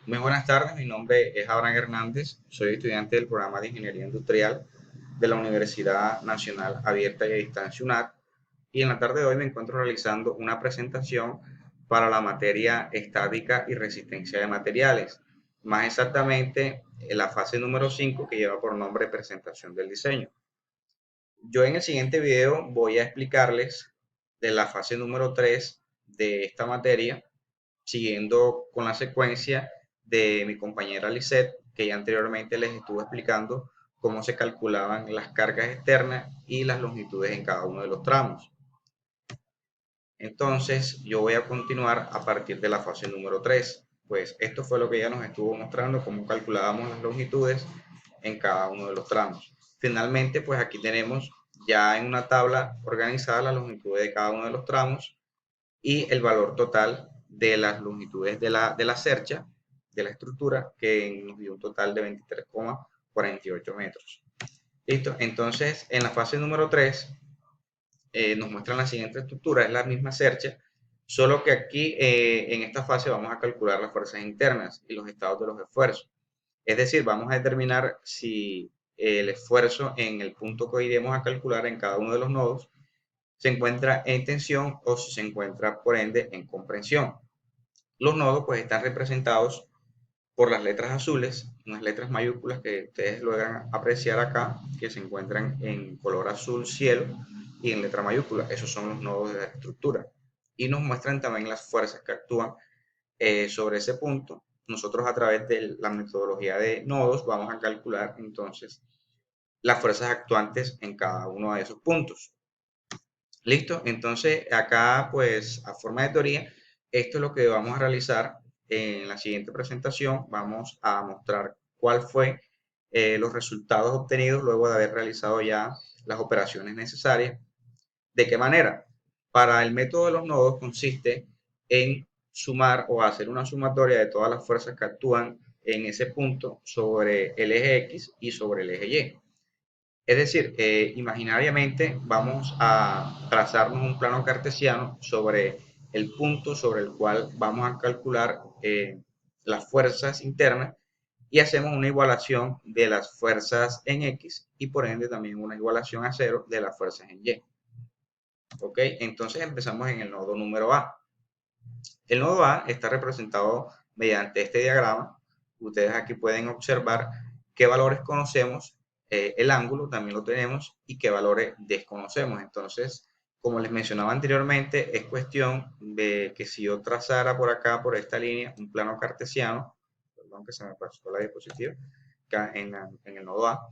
Muy buenas tardes, mi nombre es Abraham Hernández, soy estudiante del programa de Ingeniería Industrial de la Universidad Nacional Abierta y a Distancia UNAD y en la tarde de hoy me encuentro realizando una presentación para la materia estática y resistencia de materiales, más exactamente en la fase número 5 que lleva por nombre presentación del diseño. Yo en el siguiente video voy a explicarles de la fase número 3 de esta materia siguiendo con la secuencia de mi compañera Lisette, que ya anteriormente les estuve explicando cómo se calculaban las cargas externas y las longitudes en cada uno de los tramos. Entonces, yo voy a continuar a partir de la fase número 3. Pues esto fue lo que ella nos estuvo mostrando, cómo calculábamos las longitudes en cada uno de los tramos. Finalmente, pues aquí tenemos ya en una tabla organizada las longitudes de cada uno de los tramos y el valor total de las longitudes de la cercha, de la estructura, que nos dio un total de 23,48 metros. Listo, entonces en la fase número 3 nos muestran la siguiente estructura, es la misma cercha, solo que aquí en esta fase vamos a calcular las fuerzas internas y los estados de los esfuerzos. Es decir, vamos a determinar si el esfuerzo en el punto que iremos a calcular en cada uno de los nodos se encuentra en tensión o si se encuentra por ende en comprensión. Los nodos pues están representados por las letras azules, unas letras mayúsculas que ustedes logran apreciar acá, que se encuentran en color azul cielo y en letra mayúscula. Esos son los nodos de la estructura. Y nos muestran también las fuerzas que actúan sobre ese punto. Nosotros a través de la metodología de nodos vamos a calcular entonces las fuerzas actuantes en cada uno de esos puntos. Listo, entonces acá pues a forma de teoría, esto es lo que vamos a realizar en la siguiente presentación. Vamos a mostrar cuál fue los resultados obtenidos luego de haber realizado ya las operaciones necesarias. ¿De qué manera? Para el método de los nodos consiste en sumar o hacer una sumatoria de todas las fuerzas que actúan en ese punto sobre el eje X y sobre el eje Y. Es decir, imaginariamente vamos a trazarnos un plano cartesiano sobre el punto sobre el cual vamos a calcular las fuerzas internas y hacemos una igualación de las fuerzas en X y por ende también una igualación a cero de las fuerzas en Y. ¿Ok? Entonces empezamos en el nodo número A. El nodo A está representado mediante este diagrama. Ustedes aquí pueden observar qué valores conocemos, el ángulo también lo tenemos y qué valores desconocemos. Entonces, como les mencionaba anteriormente, es cuestión de que si yo trazara por acá, por esta línea, un plano cartesiano, perdón que se me pasó la diapositiva, acá en el nodo A,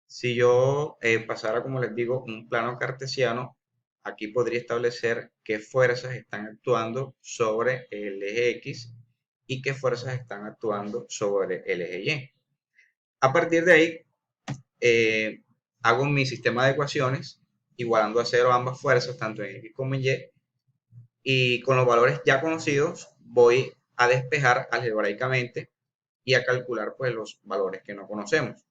si yo pasara, como les digo, un plano cartesiano, aquí podría establecer qué fuerzas están actuando sobre el eje X y qué fuerzas están actuando sobre el eje Y. A partir de ahí, eh, hago mi sistema de ecuaciones, igualando a cero ambas fuerzas, tanto en X como en y con los valores ya conocidos voy a despejar algebraicamente y a calcular pues, los valores que no conocemos.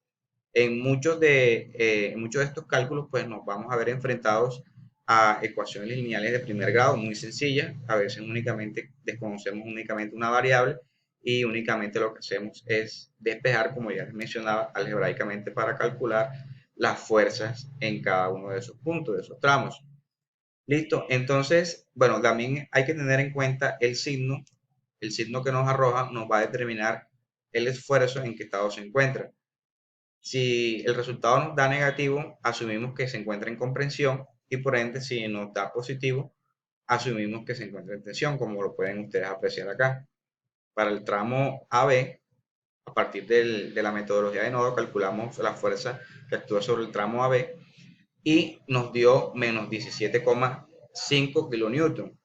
En muchos de estos cálculos, pues nos vamos a ver enfrentados a ecuaciones lineales de primer grado muy sencillas. A veces únicamente desconocemos únicamente una variable y únicamente lo que hacemos es despejar, como ya les mencionaba, algebraicamente para calcular las fuerzas en cada uno de esos puntos, de esos tramos. Listo, entonces, bueno, también hay que tener en cuenta el signo que nos arroja nos va a determinar el esfuerzo en qué estado se encuentra. Si el resultado nos da negativo, asumimos que se encuentra en comprensión y por ende, si nos da positivo, asumimos que se encuentra en tensión, como lo pueden ustedes apreciar acá. Para el tramo AB, a partir de la metodología de nodo, calculamos la fuerza que actúa sobre el tramo AB y nos dio menos 17,5 kilonewton.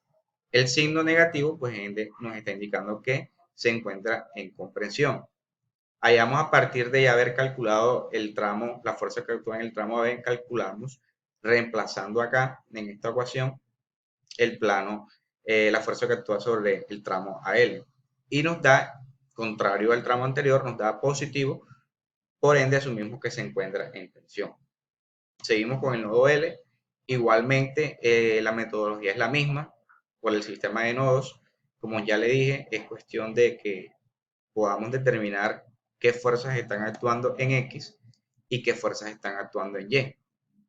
El signo negativo, pues nos está indicando que se encuentra en comprensión. Hallamos a partir de ya haber calculado el tramo, la fuerza que actúa en el tramo B, calculamos reemplazando acá en esta ecuación el plano, la fuerza que actúa sobre el tramo AL. Y nos da, contrario al tramo anterior, nos da positivo, por ende asumimos que se encuentra en tensión. Seguimos con el nodo L. Igualmente, la metodología es la misma por el sistema de nodos. Como ya le dije, es cuestión de que podamos determinar qué fuerzas están actuando en X y qué fuerzas están actuando en Y,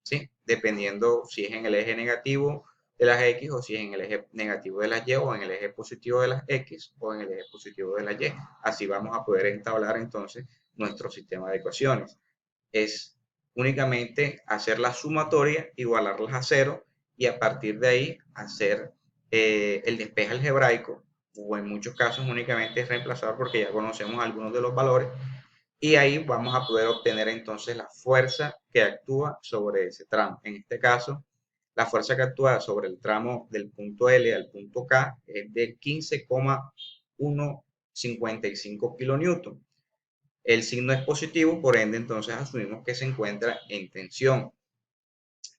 ¿sí? Dependiendo si es en el eje negativo de las X o si es en el eje negativo de las Y o en el eje positivo de las X o en el eje positivo de las Y. Así vamos a poder entablar entonces nuestro sistema de ecuaciones. Es únicamente hacer la sumatoria, igualarlas a cero y a partir de ahí hacer el despeje algebraico, o en muchos casos únicamente es reemplazar porque ya conocemos algunos de los valores, y ahí vamos a poder obtener entonces la fuerza que actúa sobre ese tramo. En este caso, la fuerza que actúa sobre el tramo del punto L al punto K es de 15,155 kilonewton. El signo es positivo, por ende entonces asumimos que se encuentra en tensión.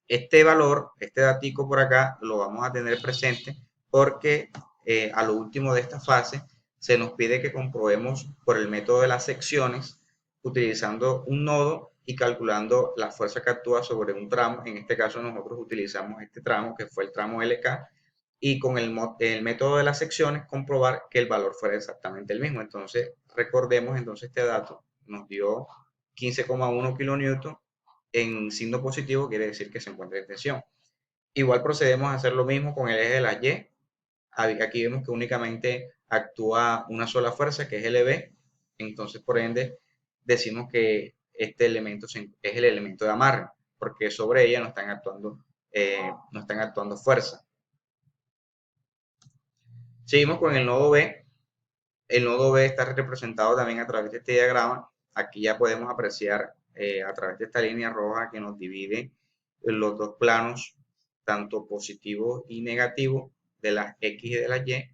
Este valor, este datico por acá, lo vamos a tener presente porque a lo último de esta fase se nos pide que comprobemos por el método de las secciones utilizando un nodo y calculando la fuerza que actúa sobre un tramo. En este caso nosotros utilizamos este tramo que fue el tramo LK y con el método de las secciones comprobar que el valor fuera exactamente el mismo. Entonces recordemos entonces este dato nos dio 15,1 kilonewton en signo positivo, quiere decir que se encuentra en tensión. Igual procedemos a hacer lo mismo con el eje de la Y. Aquí vemos que únicamente actúa una sola fuerza, que es LB. Entonces, por ende, decimos que este elemento es el elemento de amarre, porque sobre ella no están actuando fuerza. Seguimos con el nodo B. El nodo B está representado también a través de este diagrama. Aquí ya podemos apreciar a través de esta línea roja que nos divide los dos planos, tanto positivo y negativo, de las X y de las Y.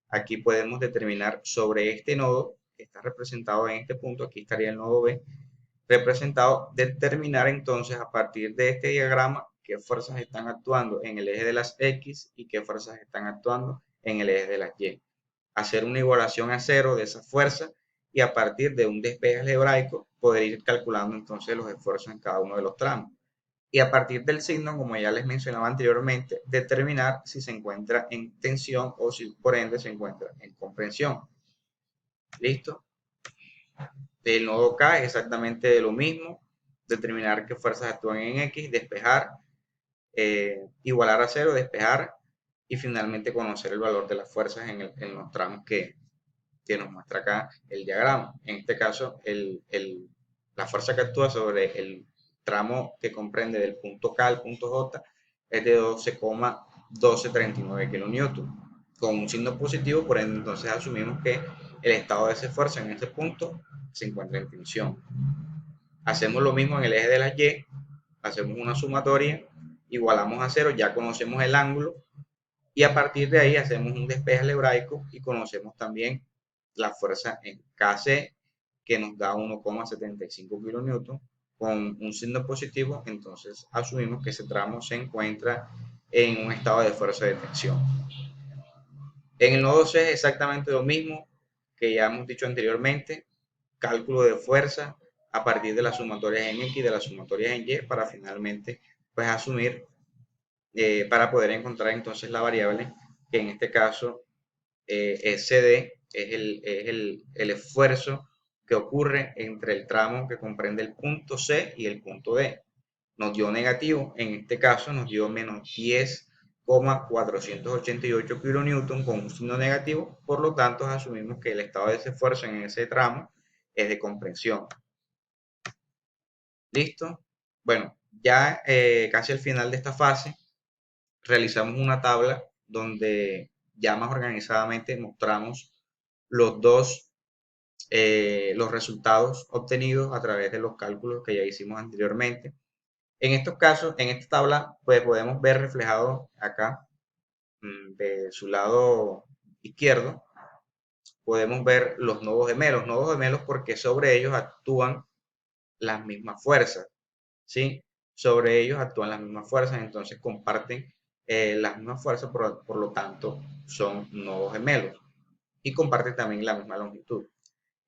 Aquí podemos determinar sobre este nodo, que está representado en este punto, aquí estaría el nodo B, representado, determinar entonces a partir de este diagrama qué fuerzas están actuando en el eje de las X y qué fuerzas están actuando en el eje de las Y. Hacer una igualación a cero de esa fuerza y a partir de un despeje algebraico poder ir calculando entonces los esfuerzos en cada uno de los tramos. Y a partir del signo, como ya les mencionaba anteriormente, determinar si se encuentra en tensión o si por ende se encuentra en comprensión. ¿Listo? Del nodo K es exactamente lo mismo, determinar qué fuerzas actúan en X, despejar, igualar a cero, despejar y finalmente conocer el valor de las fuerzas en los tramos que nos muestra acá el diagrama. En este caso, la fuerza que actúa sobre el tramo que comprende del punto K al punto J es de 12,1239 kilonewton. Con un signo positivo, por ende, entonces asumimos que el estado de ese fuerza en ese punto se encuentra en tensión. Hacemos lo mismo en el eje de las Y, hacemos una sumatoria, igualamos a cero, ya conocemos el ángulo, y a partir de ahí hacemos un despeje algebraico y conocemos también la fuerza en KC, que nos da 1,75 kilonewton con un signo positivo. Entonces asumimos que ese tramo se encuentra en un estado de fuerza de tensión. En el nodo C es exactamente lo mismo que ya hemos dicho anteriormente, cálculo de fuerza a partir de las sumatorias en X y de las sumatorias en Y para finalmente pues asumir, para poder encontrar entonces la variable que en este caso SD es el esfuerzo que ocurre entre el tramo que comprende el punto C y el punto D. Nos dio negativo, en este caso nos dio menos 10,488 kilonewton con un signo negativo, por lo tanto asumimos que el estado de ese esfuerzo en ese tramo es de comprensión. ¿Listo? Bueno, ya casi al final de esta fase realizamos una tabla donde ya más organizadamente mostramos los resultados obtenidos a través de los cálculos que ya hicimos anteriormente. En estos casos, en esta tabla, pues podemos ver reflejado acá de su lado izquierdo, podemos ver los nodos gemelos porque sobre ellos actúan las mismas fuerzas, ¿sí? Sobre ellos actúan las mismas fuerzas, entonces comparten las mismas fuerzas, por lo tanto son nodos gemelos y comparten también la misma longitud.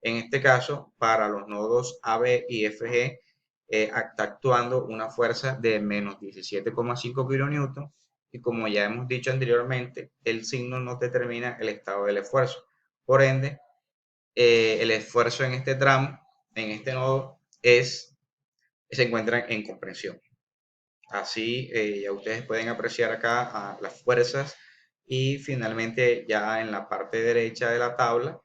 En este caso, para los nodos AB y FG, está actuando una fuerza de menos 17,5 kilonewton y como ya hemos dicho anteriormente, el signo nos determina el estado del esfuerzo. Por ende, el esfuerzo en este tramo, en este nodo, se encuentra en comprensión. Así ya ustedes pueden apreciar acá las fuerzas y finalmente ya en la parte derecha de la tabla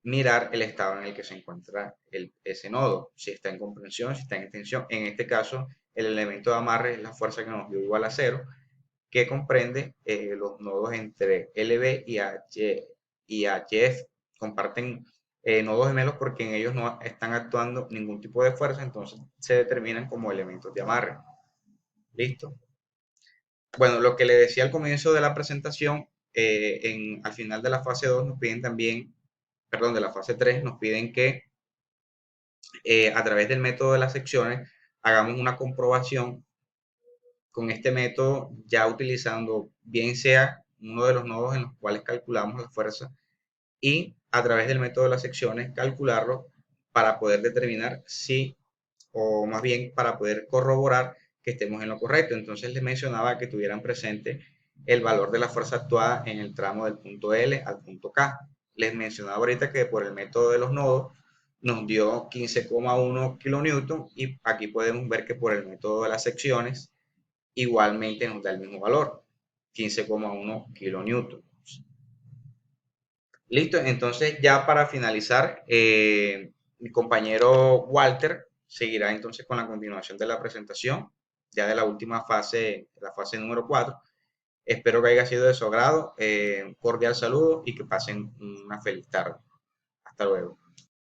mirar el estado en el que se encuentra ese nodo, si está en comprensión, si está en extensión. En este caso, el elemento de amarre es la fuerza que nos dio igual a 0, que comprende los nodos entre LB y HF. Comparten nodos gemelos porque en ellos no están actuando ningún tipo de fuerza, entonces se determinan como elementos de amarre. ¿Listo? Bueno, lo que le decía al comienzo de la presentación, al final de la fase 2 nos piden también, perdón, de la fase 3 nos piden que a través del método de las secciones hagamos una comprobación con este método, ya utilizando bien sea uno de los nodos en los cuales calculamos la fuerza y a través del método de las secciones calcularlo para poder determinar si, o más bien para poder corroborar que estemos en lo correcto. Entonces les mencionaba que tuvieran presente el valor de la fuerza actuada en el tramo del punto L al punto K. Les mencionaba ahorita que por el método de los nodos nos dio 15,1 kilonewton y aquí podemos ver que por el método de las secciones igualmente nos da el mismo valor, 15,1 kilonewton. Listo, entonces ya para finalizar, mi compañero Walter seguirá entonces con la continuación de la presentación, ya de la última fase, la fase número 4. Espero que haya sido de su agrado. Un cordial saludo y que pasen una feliz tarde. Hasta luego.